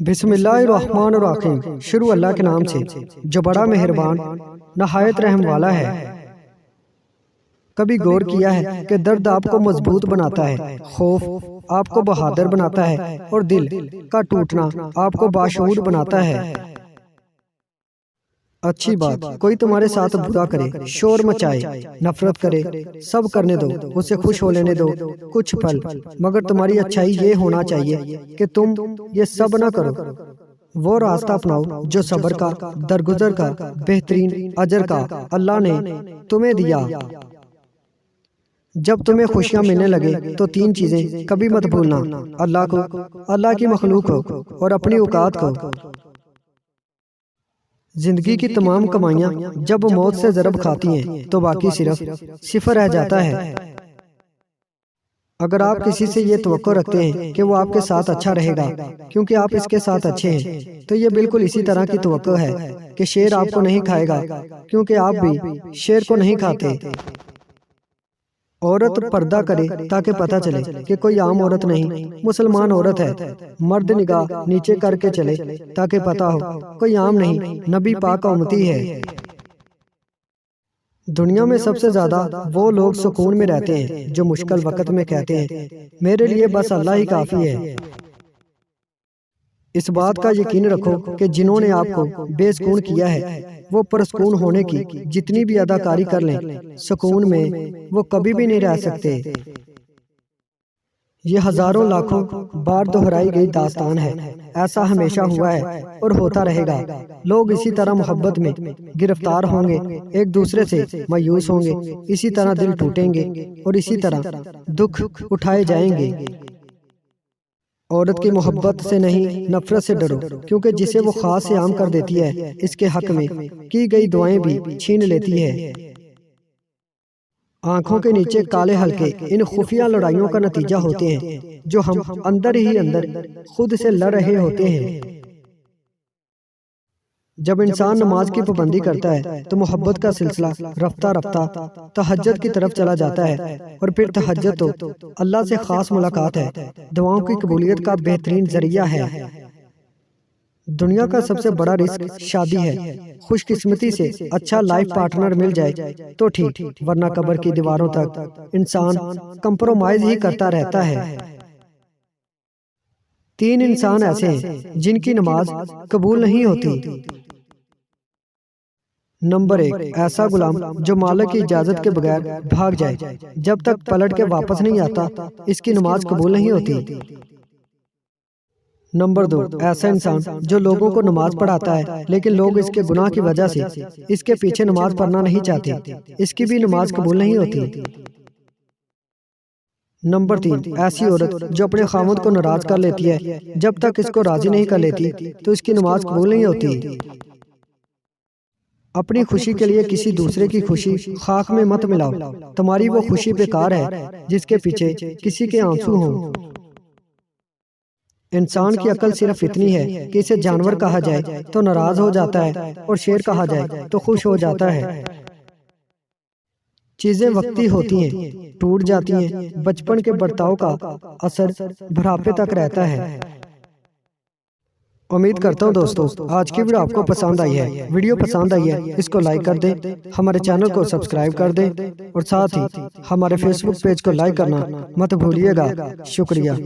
बिस्मिल्लाहिर्रहमानिर्रहीम। शुरू अल्लाह के नाम से जो बड़ा मेहरबान नहायत रहम वाला है। कभी गौर किया है कि दर्द आपको मजबूत बनाता है, खौफ आपको बहादुर बनाता है और दिल का टूटना आपको बाशऊर बनाता है। अच्छी बात, कोई तुम्हारे साथ बुरा करे, शोर मचाए, नफरत करे, सब करने दो, उसे खुश हो लेने दो कुछ पल, मगर तुम्हारी अच्छाई ये होना चाहिए कि तुम ये सब ना करो। वो रास्ता अपनाओ जो सब्र का, दरगुजर का, बेहतरीन अजर का अल्लाह ने तुम्हें दिया। जब तुम्हें खुशियां मिलने लगे तो तीन चीजें कभी मत भूलना: अल्लाह को, अल्लाह की मखलूक को और अपनी औकात को। जिंदगी की तमाम कमाइयां जब मौत से ज़रब खाती हैं तो बाकी सिर्फ सिफर रह जाता है। अगर आप किसी से ये तवक्को रखते हैं कि वो आपके साथ अच्छा रहेगा क्योंकि आप इसके साथ अच्छे हैं, तो ये बिल्कुल इसी तरह की तवक्को है कि शेर आपको नहीं खाएगा क्योंकि आप भी शेर को नहीं खाते। औरत पर्दा करे ताकि पता चले कि कोई आम औरत नहीं, मुसलमान औरत है। मर्द निगाह नीचे करके चले ताकि पता हो कोई आम नहीं, नबी पाक का उम्मती है। दुनिया में सबसे ज्यादा वो लोग सुकून में रहते हैं जो मुश्किल वक्त में कहते हैं मेरे लिए बस अल्लाह ही काफी है। इस बात का यकीन रखो कि जिन्होंने आपको बेसुकून किया है वो पुरसुकून होने की जितनी भी अदाकारी कर लें, सुकून में वो कभी भी नहीं रह सकते। ये हजारों लाखों बार दोहराई गई दास्तान है। ऐसा हमेशा हुआ है और होता रहेगा। लोग इसी तरह मोहब्बत में गिरफ्तार होंगे, एक दूसरे से मायूस होंगे, इसी तरह दिल टूटेंगे और इसी तरह दुख उठाए जाएंगे। औरत की मोहब्बत से नहीं, नफरत से डरो, क्योंकि जिसे वो खास से आम कर देती है इसके हक में की गई दुआएं भी छीन लेती है। आंखों के नीचे काले हल्के इन खुफिया लड़ाइयों का नतीजा होते हैं जो हम अंदर ही अंदर खुद से लड़ रहे होते हैं। जब इंसान नमाज की पाबंदी करता है तो मोहब्बत का सिलसिला रफ्ता रफ्ता तहज्जुद की तरफ चला जाता है, और फिर तहज्जुद तो अल्लाह से खास मुलाकात है, दुआओं की कबूलियत का बेहतरीन जरिया है। दुनिया का सबसे बड़ा रिस्क शादी है। खुशकिस्मती से अच्छा लाइफ पार्टनर मिल जाए तो ठीक, वरना कब्र की दीवारों तक इंसान कंप्रोमाइज ही करता रहता है। तीन इंसान ऐसे हैं जिनकी नमाज कबूल नहीं होती। नंबर 1, ऐसा गुलाम जो मालिक की इजाजत के बगैर भाग जाए, जब तक पलट के वापस नहीं आता इसकी नमाज कबूल नहीं होती। नंबर 2, ऐसा इंसान जो लोगों को नमाज पढ़ाता है लेकिन लोग इसके गुनाह की वजह से इसके पीछे नमाज पढ़ना नहीं चाहते, इसकी भी नमाज कबूल नहीं होती। नंबर 3, ऐसी औरत जो अपने खामद को नाराज कर लेती है, जब तक इसको राजी नहीं कर लेती तो इसकी नमाज कबूल नहीं होती। अपनी खुशी के लिए किसी दूसरे की खुशी खाक में मत मिलाओ, तुम्हारी वो खुशी बेकार है जिसके पीछे किसी के आंसू हों। इंसान की अकल सिर्फ इतनी है कि इसे जानवर कहा जाए तो नाराज हो जाता है और शेर कहा जाए तो खुश हो जाता है। चीजें वक्ती होती हैं, टूट जाती हैं, बचपन के बर्ताव का असर बुढ़ापे तक रहता है। उम्मीद करता हूँ दोस्तों आज की वीडियो आपको पसंद आई है। वीडियो पसंद आई है इसको लाइक कर दें, हमारे चैनल को सब्सक्राइब कर दें और साथ ही हमारे फेसबुक पेज को लाइक करना मत भूलिएगा। शुक्रिया।